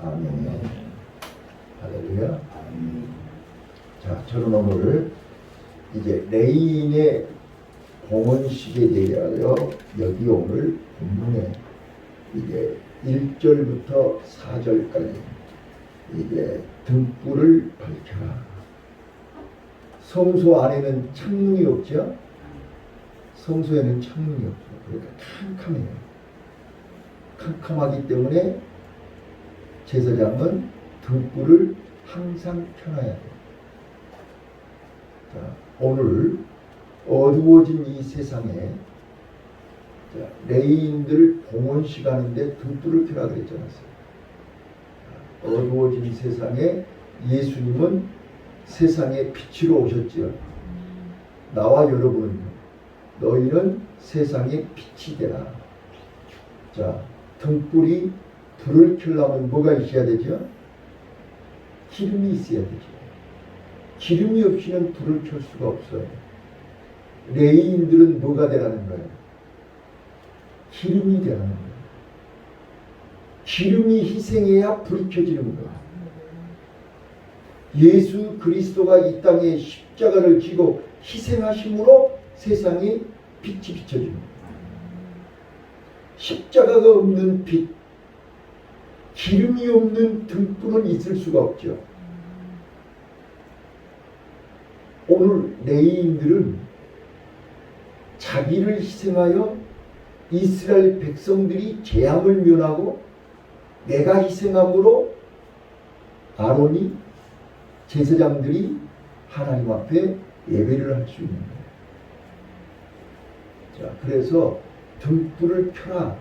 아멘. 할렐루야. 자, 저는 오늘 이제 레인의 봉헌식에 대하여 여기 오늘 본문에 이제 1절부터 4절까지 이제 등불을 밝혀라. 성소 안에는 창문이 없죠. 성소에는 창문이 없죠. 그러니까 캄캄해요. 캄캄하기 때문에 제사장은 등불을 항상 켜놔야 돼요. 자, 오늘 어두워진 이 세상에 레위인들 봉헌식 하는데 등불을 켜라 그랬지 않았어요. 어두워진 세상에 예수님은 세상에 빛으로 오셨지요. 나와 여러분은 너희는 세상의 빛이 되라. 자, 등불이 불을 켜려면 뭐가 있어야 되죠? 기름이 있어야 되죠. 기름이 없이는 불을 켤 수가 없어요. 레위인들은 뭐가 되라는 거예요? 기름이 되라는 거예요. 기름이 희생해야 불이 켜지는 거예요. 예수 그리스도가 이 땅에 십자가를 지고 희생하심으로 세상에 빛이 비춰지는 거예요. 십자가가 없는 빛, 기름이 없는 등불은 있을 수가 없죠. 오늘 레위인들은 자기를 희생하여 이스라엘 백성들이 재앙을 면하고 내가 희생함으로 아론이 제사장들이 하나님 앞에 예배를 할 수 있는 거예요. 자, 그래서 등불을 켜라.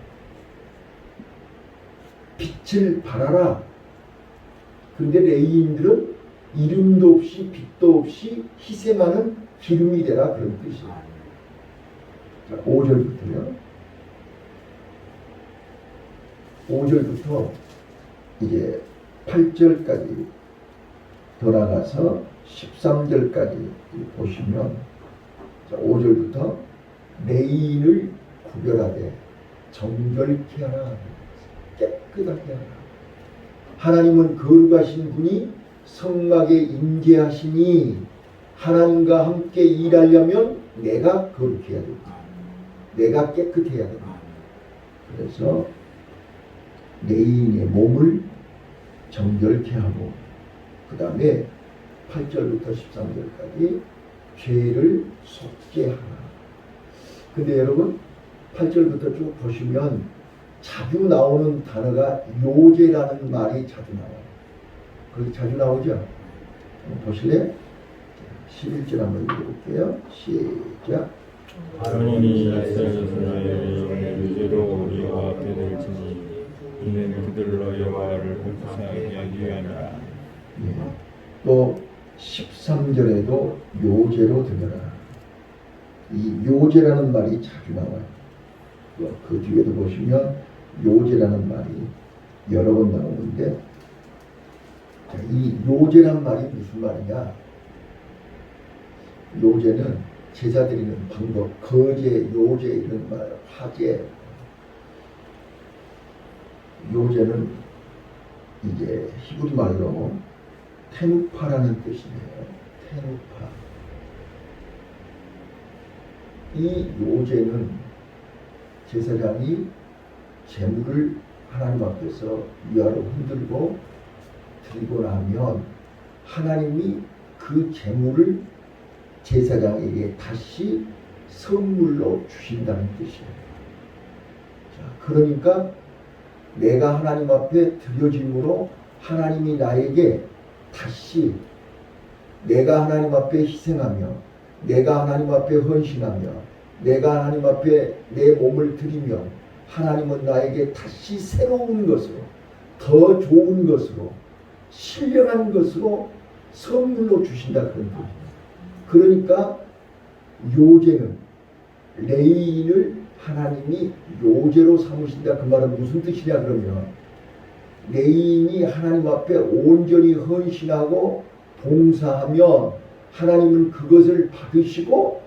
빛을 발하라. 근데 레위인들은 이름도 없이 빛도 없이 희생하는 기름이 되라 그런 뜻이에요. 자, 5절부터요. 5절부터 이제 8절까지 돌아가서 13절까지 보시면, 자, 5절부터 레위인을 구별하되 정결케 하라. 깨끗하게 하라. 하나님은 거룩하신 분이 성막에 임재하시니 하나님과 함께 일하려면 내가 거룩해야 된다. 내가 깨끗해야 된다. 그래서 레위인의 몸을 정결케 하고 그 다음에 8절부터 13절까지 죄를 속게 하라. 근데 여러분 8절부터 쭉 보시면 자주 나오는 단어가 요제라는 말이 자주 나와요. 그렇게 자주 나오죠? 한번 보실래요? 11절 한번 읽어볼게요. 시작. 아론이 이스라엘 요제로 여호와 앞에 들지니 이는 그들로 여호와를 공포하게 하기 위함이라. 또 13절에도 요제로 들여라. 이 요제라는 말이 자주 나와요. 그 뒤에도 보시면 요제라는 말이 여러 번 나오는데, 이 요제란 말이 무슨 말이냐? 요제는 제사 드리는 방법, 거제, 요제 이런 말, 화제. 요제는 이제 히브리 말로 테누파라는 뜻이에요. 테누파. 이 요제는 제사장이 제물을 하나님 앞에서 위아래로 흔들고 드리고 나면 하나님이 그 제물을 제사장에게 다시 선물로 주신다는 뜻이에요. 자, 그러니까 내가 하나님 앞에 드려짐으로 하나님이 나에게 다시 내가 하나님 앞에 희생하며 내가 하나님 앞에 헌신하며 내가 하나님 앞에 내 몸을 드리면 하나님은 나에게 다시 새로운 것으로 더 좋은 것으로 신령한 것으로 선물로 주신다 그런 뜻입니다. 그러니까 요제는 레위인을 하나님이 요제로 삼으신다. 그 말은 무슨 뜻이냐 그러면 레위인이 하나님 앞에 온전히 헌신하고 봉사하면 하나님은 그것을 받으시고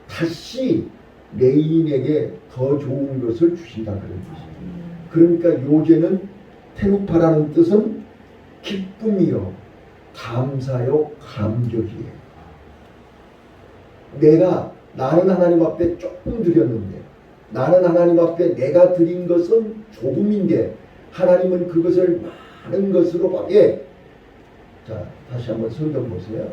다시 레위인에게 더 좋은 것을 주신다 그런 뜻입니다. 그러니까 요제는 테누파라는 뜻은 기쁨이요, 감사요, 감격이에요. 나는 하나님 앞에 조금 드렸는데, 나는 하나님 앞에 내가 드린 것은 조금인데 하나님은 그것을 많은 것으로 받게. 자, 다시 한번 성경 보세요.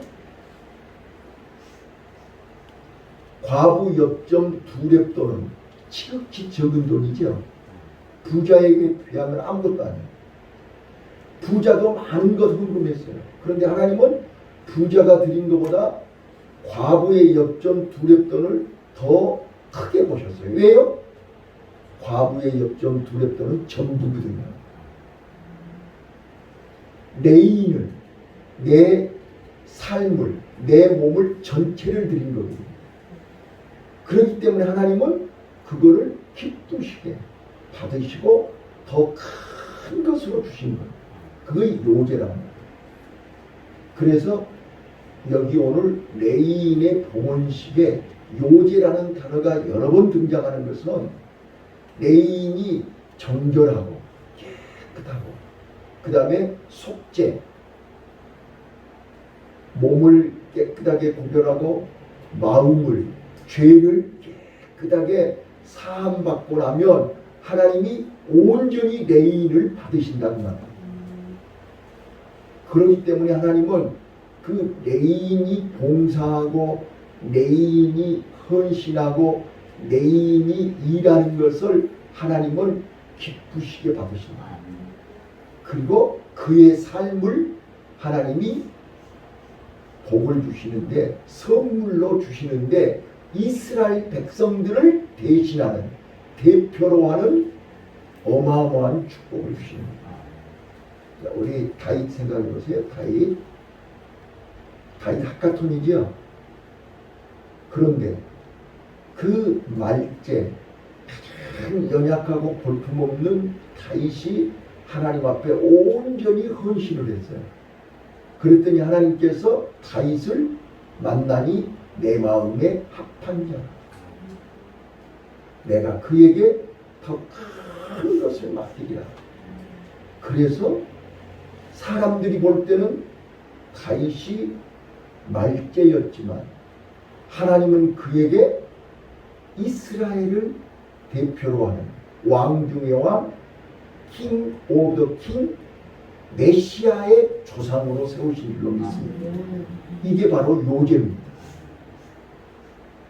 과부 엽점 2렙돈은 지극히 적은 돈이죠. 부자에게 비하면 아무것도 아니에요. 부자도 많은 것 헌금했어요. 그런데 하나님은 부자가 드린 것보다 과부의 엽점 2렙돈을 더 크게 보셨어요. 왜요? 과부의 엽점 2렙돈은 전부거든요. 내 인을, 내 삶을, 내 몸을 전체를 드린 거거든요. 그렇기 때문에 하나님은 그거를 기쁘시게 받으시고 더 큰 것으로 주신 거예요. 그게 요제라는 거예요. 그래서 여기 오늘 레이인의 봉헌식에 요제라는 단어가 여러 번 등장하는 것은 레이인이 정결하고 깨끗하고 그 다음에 속죄, 몸을 깨끗하게 구별하고 마음을, 죄를 깨끗하게 사함받고 나면 하나님이 온전히 레이인을 받으신다는 말이에요. 그렇기 때문에 하나님은 그 레이인이 봉사하고 레이인이 헌신하고 레이인이 일하는 것을 하나님은 기쁘시게 받으신다. 그리고 그의 삶을 하나님이 복을 주시는데, 선물로 주시는데 이스라엘 백성들을 대신하는, 대표로 하는 어마어마한 축복을 주시는 거예요. 우리 다윗 생각해 보세요. 다윗 하카톤이죠. 그런데 그 말제, 가장 연약하고 볼품없는 다윗이 하나님 앞에 온전히 헌신을 했어요. 그랬더니 하나님께서 다윗을 만나니 내 마음에 합한 자라. 내가 그에게 더 큰 것을 맡기리라. 그래서 사람들이 볼 때는 다윗이 말제였지만 하나님은 그에게 이스라엘을 대표로 하는 왕 중의 왕, 킹 오브 더 킹, 메시아의 조상으로 세우신 줄로 믿습니다. 이게 바로 요제입니다.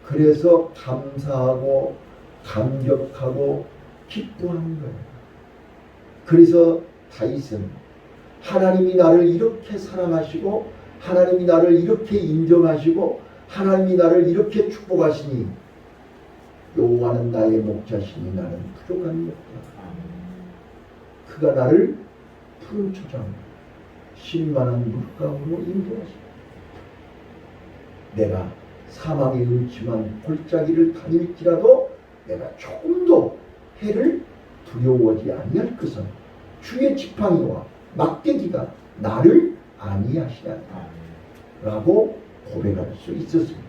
그래서 감사하고 감격하고 기뻐하는 거예요. 그래서 다윗은 하나님이 나를 이렇게 사랑하시고 하나님이 나를 이렇게 인정하시고 하나님이 나를 이렇게 축복하시니 여호와는 나의 목자시니 나는 부족함이 없다. 그가 나를 푸른 초장 쉴만한 물가으로 인도하시다. 내가 사망의 음침한 골짜기를 다닐지라도 내가 조금도 해를 두려워하지 아니할 것은 주의 지팡이와 막대기가 나를 안위하시나이다 라고 고백할 수 있었습니다.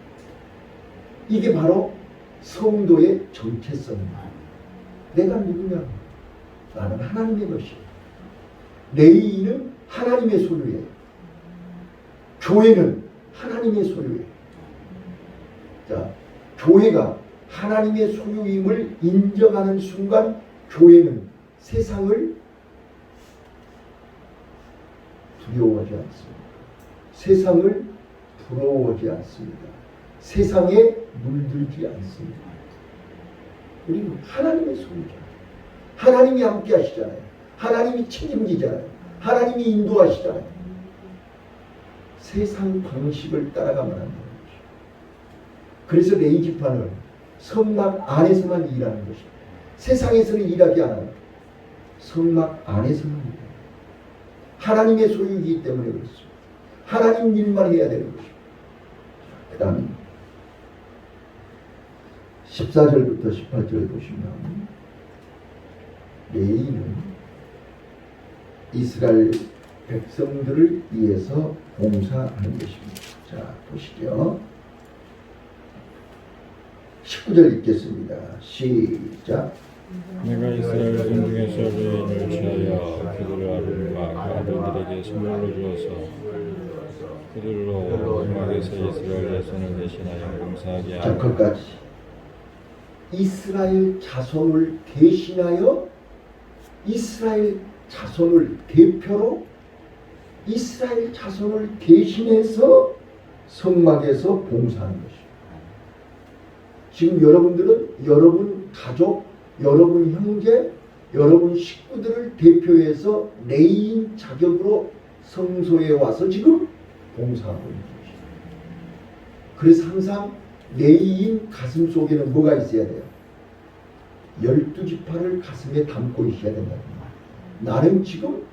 이게 바로 성도의 정체성입니다. 내가 누구냐? 나는 하나님의 것이에요. 레이인은 하나님의 소유예요. 교회는 하나님의 소유예요. 자, 교회가 하나님의 소유임을 인정하는 순간 교회는 세상을 두려워하지 않습니다. 세상을 부러워하지 않습니다. 세상에 물들지 않습니다. 우리는 하나님의 소유잖아요. 하나님이 함께 하시잖아요. 하나님이 책임지잖아요. 하나님이 인도하시잖아요. 세상 방식을 따라가면 안 되는 거죠. 그래서 레이지판을 성막 안에서만 일하는 것입니다. 세상에서는 일하지 않아요. 성막 안에서만 일해요. 하나님의 소유이기 때문에 그렇습니다. 하나님 일만 해야 되는 것입니다. 그 다음에 14절부터 18절 보시면 레이는 이스라엘 백성들을 위해서 봉사하는 것입니다. 자, 보시죠. 19절 읽겠습니다. 시작. 내가 이스라엘 종 중에서 레인을 취하여 그들을 아론과 그 아들들에게 선물로 주어서 그들로 음악에서 이스라엘 자손을 대신하여 봉사하게 자, 하고 거기까지. 이스라엘 자손을 대신하여 이스라엘 자손을 대표로 이스라엘 자손을 대신해서 성막에서 봉사하는 것이에요. 지금 여러분들은 여러분 가족, 여러분 형제, 여러분 식구들을 대표해서 레위인 자격으로 성소에 와서 지금 봉사하고 있는 것이에요. 그래서 항상 레위인 가슴 속에는 뭐가 있어야 돼요? 12지파를 가슴에 담고 있어야 된다. 나는 지금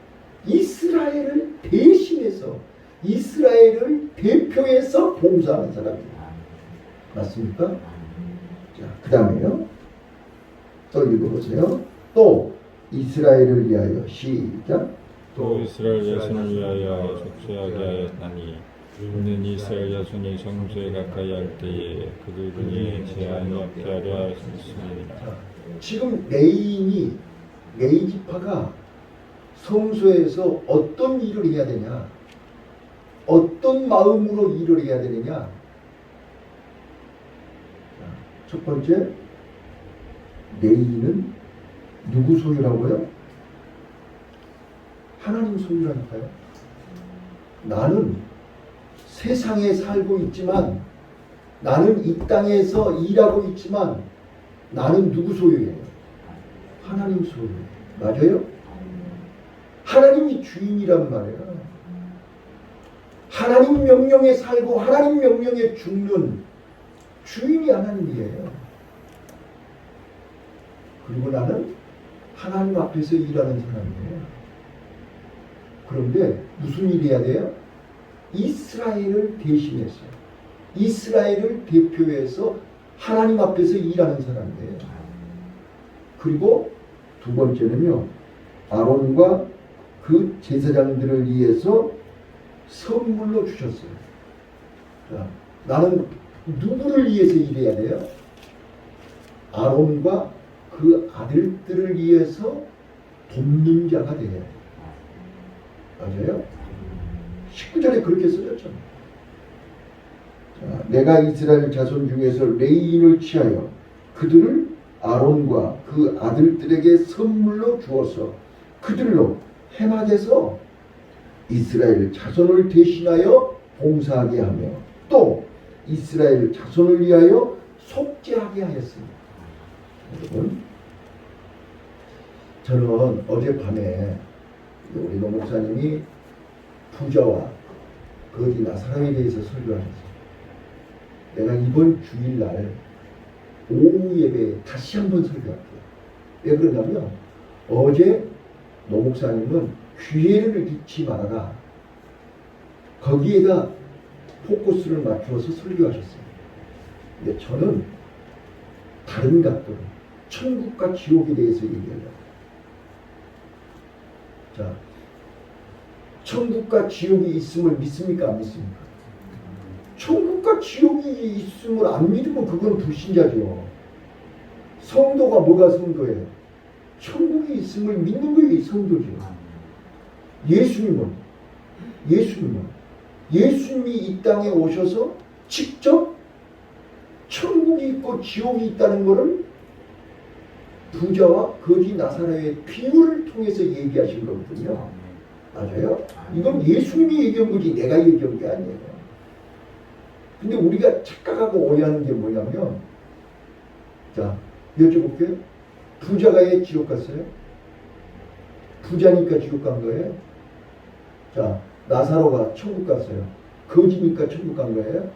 이스라엘을 대신해서 이스라엘을 대표해서 봉사하는 사람입니다. 맞습니까? 자, 그 다음에요. 또 읽어보세요. 또 이스라엘을 위하여 시작. 또 이스라엘 자손을 위하여 속죄하게 하였나니 이는 이스라엘 자손이 성소에 가까이 할 때에 그들 중에 제한이 없게 하려 하였습니다. 지금 레위인이 레위지파가 성소에서 어떤 일을 해야 되냐? 어떤 마음으로 일을 해야 되느냐? 첫 번째, 레위인은 누구 소유라고요? 하나님 소유라니까요. 나는 세상에 살고 있지만 나는 이 땅에서 일하고 있지만 나는 누구 소유예요? 하나님 소유. 맞아요? 하나님이 주인이란 말이에요. 하나님 명령에 살고 하나님 명령에 죽는 주인이 하나님이에요. 그리고 나는 하나님 앞에서 일하는 사람이에요. 그런데 무슨 일이 해야 돼요? 이스라엘을 대신해서 이스라엘을 대표해서 하나님 앞에서 일하는 사람이에요. 그리고 두 번째는요, 아론과 그 제사장들을 위해서 선물로 주셨어요. 자, 나는 누구를 위해서 일해야 돼요? 아론과 그 아들들을 위해서 돕는 자가 돼야 돼요. 맞아요? 19절에 그렇게 써졌잖아요. 자, 내가 이스라엘 자손 중에서 레위인을 취하여 그들을 아론과 그 아들들에게 선물로 주어서 그들로 해막에서 이스라엘 자손을 대신하여 봉사하게 하며 또 이스라엘 자손을 위하여 속죄하게 하였습니다. 여러분, 저는 어젯밤에 우리 노 목사님이 부자와 거지 나사로에 대해서 설교하셨어요. 내가 이번 주일날 오후 예배에 다시 한번 설교할게요. 왜 그러냐면 어제 노 목사님은 기회를 잊지 말아라. 거기에다 포커스를 맞추어서 설교하셨어요. 근데 저는 다른 각도로 천국과 지옥에 대해서 얘기하려고. 자, 천국과 지옥이 있음을 믿습니까? 안 믿습니까? 천국과 지옥이 있음을 안 믿으면 그건 불신자죠. 성도가 뭐가 성도예요? 천국이 있음을 믿는 것이 성도죠. 예수님은 예수님이 이 땅에 오셔서 직접 천국이 있고 지옥이 있다는 것을 부자와 거지 나사로의 비유를 통해서 얘기하신 거거든요. 맞아요? 이건 예수님이 얘기한 거지 내가 얘기한 게 아니에요. 근데 우리가 착각하고 오해하는 게 뭐냐면, 자, 여쭤볼게요. 부자가 왜 지옥 갔어요? 부자니까 지옥 간 거예요? 자, 나사로가 천국 갔어요. 거지니까 천국 간 거예요?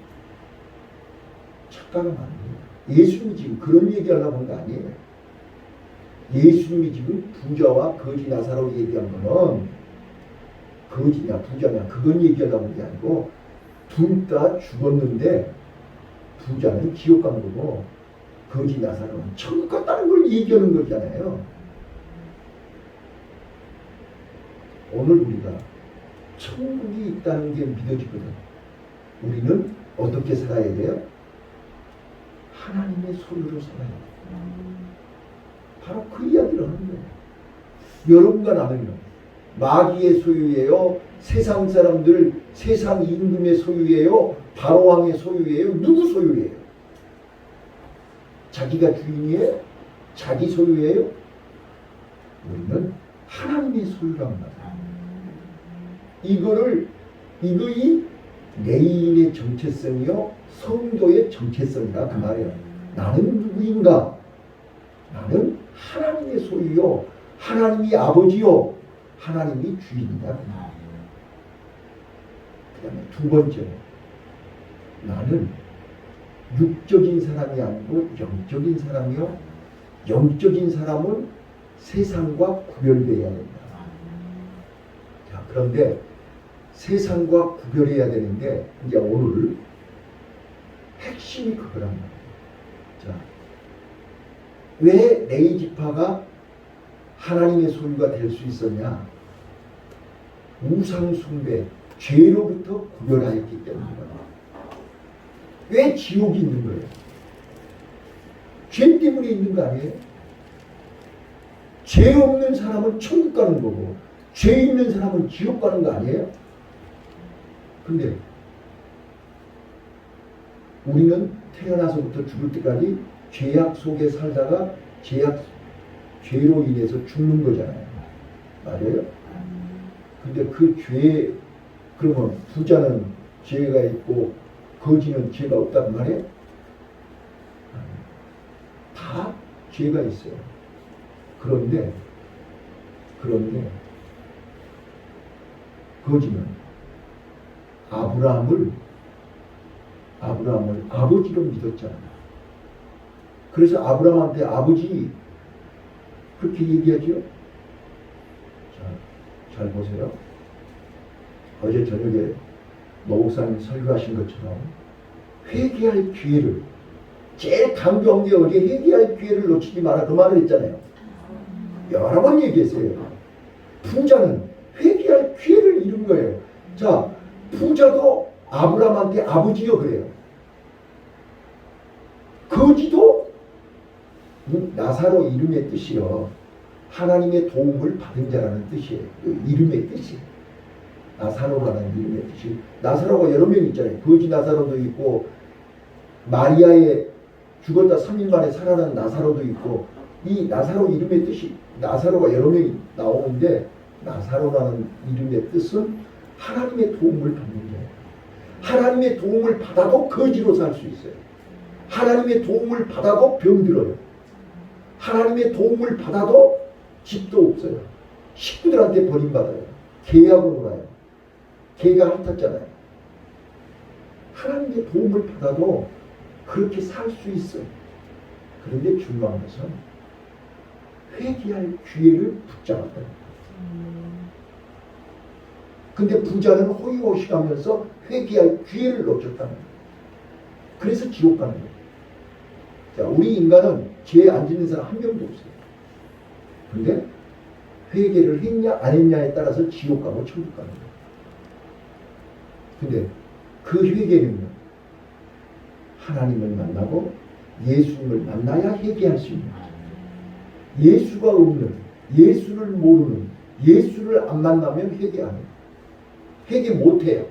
착각은 아니에요. 예수님이 지금 그런 얘기하려고 한 거 아니에요. 예수님이 지금 부자와 거지 나사로 얘기한 거는 거지냐 부자냐 그건 얘기하려고 한 게 아니고 둘 다 죽었는데 부자는 지옥 간 거고 거지 나사로는 천국 갔다는 걸 얘기하는 거잖아요. 오늘 우리가 천국이 있다는 게 믿어지거든. 우리는 어떻게 살아야 돼요? 하나님의 손으로 살아야 돼요. 바로 그 이야기를 하는 거예요. 여러분과 나는요, 마귀의 소유예요? 세상 사람들, 세상 임금의 소유예요? 바로왕의 소유예요? 누구 소유예요? 자기가 주인이에요? 자기 소유예요? 우리는 하나님의 소유란 말이에요. 이거이 개인의 정체성이요, 성도의 정체성이다 그 말이에요. 나는 누구인가? 나는 하나님의 소유요, 하나님이 아버지요, 하나님이 주인이다. 그 다음에 두 번째로, 나는 육적인 사람이 아니고 영적인 사람이요, 영적인 사람은 세상과 구별되어야 된다. 자, 그런데 세상과 구별해야 되는데 이제 오늘 핵심이 그거란 말이에요. 자, 왜 레위 지파가 하나님의 소유가 될 수 있었냐? 우상 숭배, 죄로부터 구별하였기 때문입니다. 왜 지옥이 있는 거예요? 죄 때문에 있는 거 아니에요? 죄 없는 사람은 천국 가는 거고 죄 있는 사람은 지옥 가는 거 아니에요? 근데 우리는 태어나서부터 죽을 때까지 죄악 속에 살다가 죄로 인해서 죽는 거잖아요. 맞아요? 근데 그 죄, 그러면 부자는 죄가 있고 거지는 죄가 없단 말이에요? 다 죄가 있어요. 그런데 거지는 아브라함을 아버지로 믿었잖아요. 그래서 아브라함한테 아버지 그렇게 얘기하죠. 자, 잘 보세요. 어제 저녁에 노목사님 설교하신 것처럼 회개할 기회를, 제일 강조한 게 어제 회개할 기회를 놓치지 마라 그 말을 했잖아요. 여러 번 얘기했어요. 부자는 회개할 기회를 잃은 거예요. 자, 부자도 아브라함한테 아버지요 그래요. 거지도 나사로 이름의 뜻이요, 하나님의 도움을 받은 자라는 뜻이에요. 그 이름의 뜻이 나사로라는 이름의 뜻이. 나사로가 여러 명 있잖아요. 거지 나사로도 있고 마리아의 죽었다 3일 만에 살아난 나사로도 있고, 이 나사로 이름의 뜻이, 나사로가 여러 명이 나오는데 나사로라는 이름의 뜻은 하나님의 도움을 받는 자예요. 하나님의 도움을 받아도 거지로 살 수 있어요. 하나님의 도움을 받아도 병들어요. 하나님의 도움을 받아도 집도 없어요. 식구들한테 버림받아요. 개하고 놀아요. 개가 핥았잖아요. 하나님의 도움을 받아도 그렇게 살 수 있어요. 그런데 중요한 것은 회개할 기회를 붙잡았다. 근데 부자는 호의호식하면서 회개할 기회를 놓쳤다는 거예요. 그래서 지옥 가는 거예요. 자, 우리 인간은 죄에 안 짓는 사람 한 명도 없어요. 근데 회개를 했냐 안 했냐에 따라서 지옥 가고 천국 가는 거예요. 근데 그 회개는요, 하나님을 만나고 예수님을 만나야 회개할 수 있는 거예요. 예수가 없는, 예수를 모르는, 예수를 안 만나면 회개 안 해요. 회개 못 해요.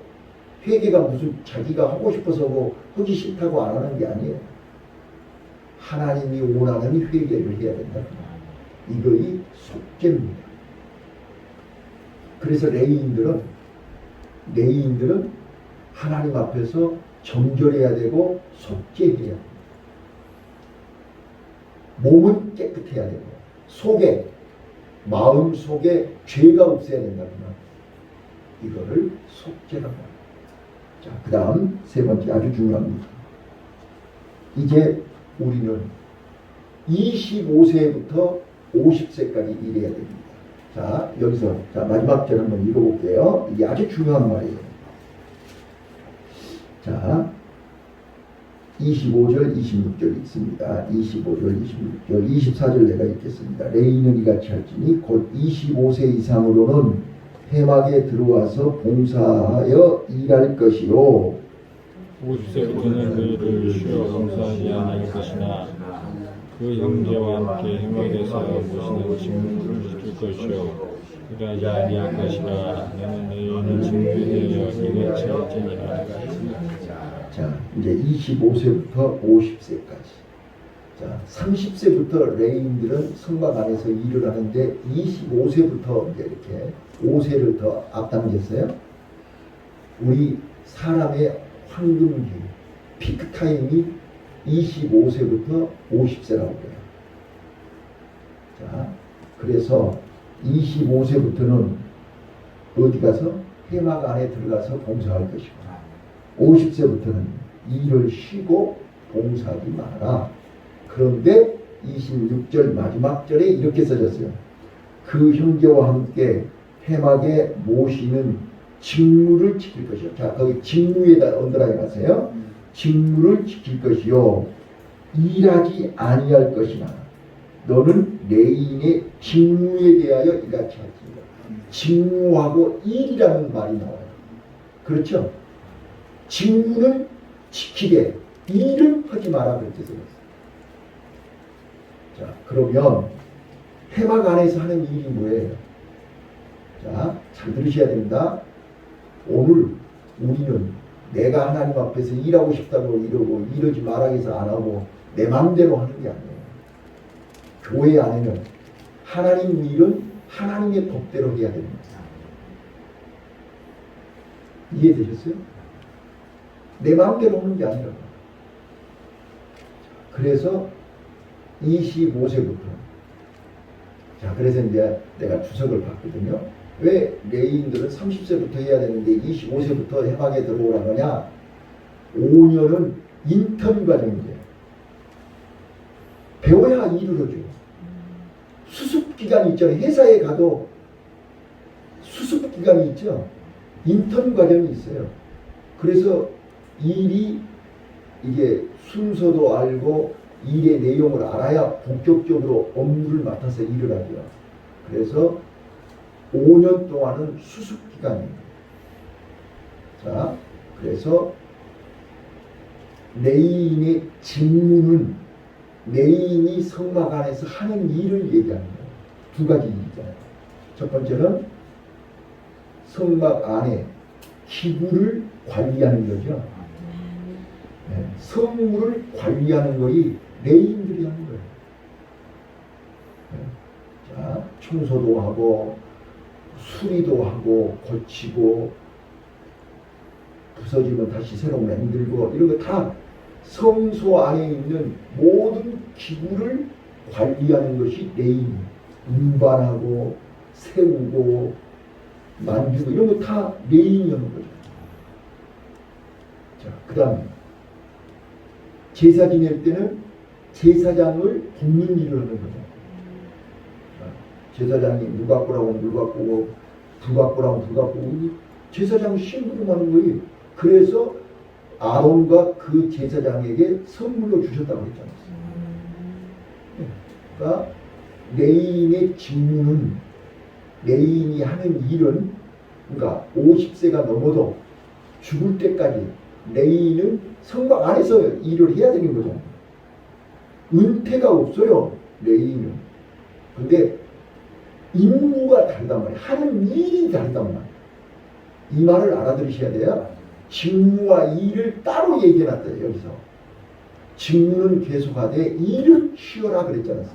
회개가 무슨 자기가 하고 싶어서 뭐 하기 싫다고 안 하는 게 아니에요. 하나님이 원하는 회개를 해야 된다. 이거이 속죄입니다. 그래서 레위인들은 하나님 앞에서 정결해야 되고 속죄해야 돼요. 몸은 깨끗해야 되고 속에, 마음 속에 죄가 없어야 된다. 이거를 속죄라고 합니다. 자, 그 다음 세 번째 아주 중요합니다. 이제 우리는 25세부터 50세까지 일해야 됩니다. 자, 여기서 마지막 절 한번 읽어볼게요. 이게 아주 중요한 말이에요. 자, 25절, 26절 있습니다. 25절, 26절, 24절 내가 읽겠습니다. 레위인은 이같이 할지니 곧 25세 이상으로는 회막에 들어와서 봉사하여 일할 것이요. 50세부터는 그 일을 쉬어 봉사하지 아니할 것이나 그 형제와 함께 해막에서 모시는 직무를 줄 것이요 그러하지 아니할 것이라. 너는 너희는 직무에 대하여 이같이 할지니라. 자, 이제 25세부터 50세까지. 자, 30세부터 레인들은 성막 안에서 일을 하는데 25세부터 이제 이렇게 5세를 더 앞당겼어요. 우리 사람의 황금기, 피크 타임이 25세부터 50세라고 해요. 자, 그래서 25세부터는 어디 가서 회막 안에 들어가서 봉사할 것이고 50세부터는 일을 쉬고 봉사하지 마라. 그런데 26절 마지막 절에 이렇게 써졌어요. 그 형제와 함께 회막에 모시는 직무를 지킬 것이요. 자, 거기 직무에다 언더라인 하세요. 직무를 지킬 것이요. 일하지 아니할 것이나 너는 레인의 직무에 대하여 이같이 할지니라. 직무하고 일이라는 말이 나와요. 그렇죠? 직무는 지키되 일은 하지 마라 그렇게 써있어요. 자, 그러면 회막 안에서 하는 일이 뭐예요? 자, 잘 들으셔야 됩니다. 오늘 우리는 내가 하나님 앞에서 일하고 싶다고 이러고 이러지 마라 해서 안 하고 내 마음대로 하는 게 아니에요. 교회 안에는 하나님 일은 하나님의 법대로 해야 됩니다. 이해되셨어요? 내 마음대로 하는 게 아니라. 그래서 25세부터 자, 그래서 이제 내가 주석을 봤거든요. 왜 레인들은 30세부터 해야 되는데 25세부터 회막에 들어오라고 하냐? 5년은 인턴 과정이에요. 배워야 일을 하죠. 수습기간이 있잖아요. 회사에 가도 수습기간이 있죠. 인턴 과정이 있어요. 그래서 일이 이게 순서도 알고 일의 내용을 알아야 본격적으로 업무를 맡아서 일을 하죠. 그래서 5년 동안은 수습기간이에요. 자, 그래서 레인의 직무는 레인이 성막 안에서 하는 일을 얘기하는 거예요. 두 가지 일이잖아요. 첫 번째는 성막 안에 기구를 관리하는 거죠. 네, 성물을 관리하는 것이 레인들이 하는 거예요. 네, 자, 청소도 하고 수리도 하고 고치고 부서지면 다시 새로 만들고 이런 거 다 성소 안에 있는 모든 기구를 관리하는 것이 레인. 운반하고 세우고 만들고 이런 거 다 레인이 하는 거죠. 자, 그 다음에 제사 지낼 때는 제사장을 돕는 일을 하는 거죠. 자, 제사장이 물 갖고 오라고 물 갖고 오고 불 갖고 오라고 불 갖고 오고 제사장 심부름하는 거예요. 그래서 아론과 그 제사장에게 선물로 주셨다고 했잖아요. 그러니까 레인의 직무는 레인이 하는 일은 그러니까 50세가 넘어도 죽을 때까지 레인은 성막 안에서 일을 해야 되는 거죠. 은퇴가 없어요. 레인은. 근데 임무가 다르단 말이에요. 하는 일이 다르단 말이에요. 이 말을 알아들으셔야 돼요. 직무와 일을 따로 얘기해놨어요. 여기서 직무는 계속하되 일을 쉬어라 그랬잖아요.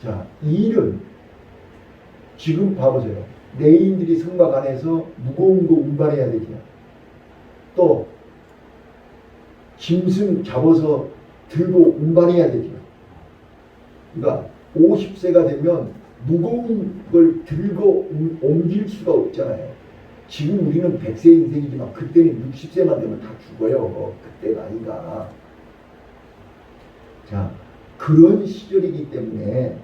자, 일은 지금 봐보세요. 레인들이 성막 안에서 무거운 거 운반해야 되죠. 또 짐승 잡아서 들고 운반해야 되죠. 그러니까 50세가 되면 무거운 걸 들고 옮길 수가 없잖아요. 지금 우리는 100세 인생이지만 그때는 60세만 되면 다 죽어요. 그때가 아닌가. 자, 그런 시절이기 때문에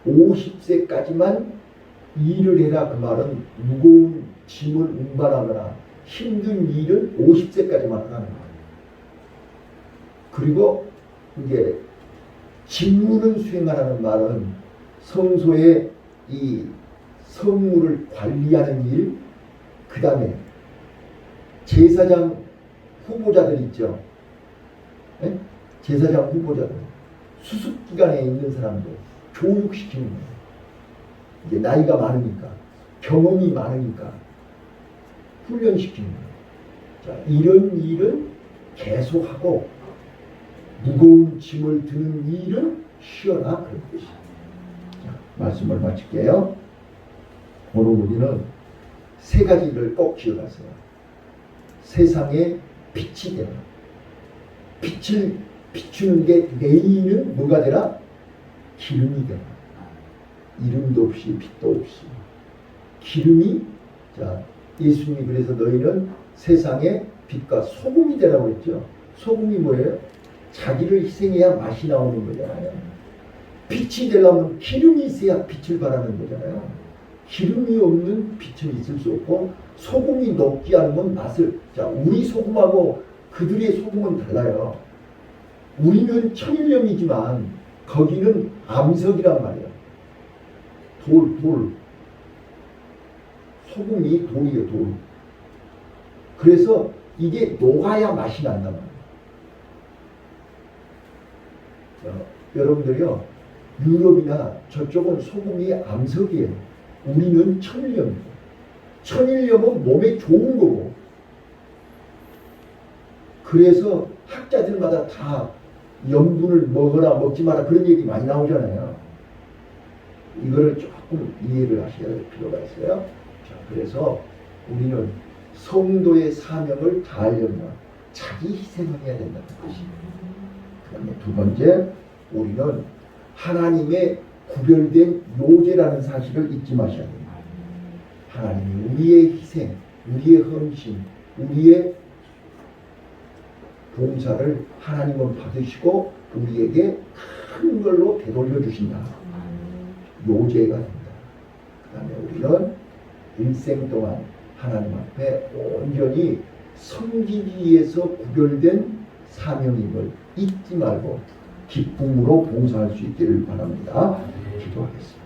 50세까지만 일을 해라. 그 말은 무거운 짐을 운반하거나 힘든 일을 50세까지만 하는 거예요. 그리고 이게 직무는 수행하라는 말은 성소의 이 성물을 관리하는 일, 그 다음에 제사장 후보자들 있죠. 네? 제사장 후보자들, 수습기관에 있는 사람들 교육시키는 거예요. 이제 나이가 많으니까, 경험이 많으니까 훈련시키는 거예요. 자, 이런 일은 계속하고 무거운 짐을 드는 일은 쉬어라 그런 뜻이에요. 자, 말씀을 마칠게요. 오늘 우리는 세 가지를 꼭 기억하세요. 세상에 빛이 되라. 빛을 비추는 게 레인은 뭐가 되라? 기름이 되라. 이름도 없이 빛도 없이 기름이, 자, 예수님이 그래서 너희는 세상의 빛과 소금이 되라고 했죠. 소금이 뭐예요? 자기를 희생해야 맛이 나오는 거잖아요. 빛이 되려면 기름이 있어야 빛을 발하는 거잖아요. 기름이 없는 빛은 있을 수 없고 소금이 녹지 않으면 맛을, 자, 우리 소금하고 그들의 소금은 달라요. 우리는 천일염이지만 거기는 암석이란 말이에요. 돌. 소금이 돌이에요, 돌. 그래서 이게 녹아야 맛이 난단 말이에요. 여러분들이요, 유럽이나 저쪽은 소금이 암석이에요. 우리는 천일염이에요. 천일염은 몸에 좋은 거고. 그래서 학자들마다 다 염분을 먹어라 먹지 마라 그런 얘기 많이 나오잖아요. 이거를 조금 이해를 하셔야 될 필요가 있어요. 자, 그래서 우리는 성도의 사명을 다하려면 자기 희생을 해야 된다는 것입니다. 그 다음에 두 번째, 우리는 하나님의 구별된 요제라는 사실을 잊지 마셔야 됩니다. 하나님이 우리의 희생, 우리의 헌신, 우리의 봉사를 하나님은 받으시고 우리에게 큰 걸로 되돌려 주신다. 요제가 된다. 그 다음에 우리는 일생 동안 하나님 앞에 온전히 섬기기 위해서 구별된 사명임을 잊지 말고 기쁨으로 봉사할 수 있기를 바랍니다. 기도하겠습니다.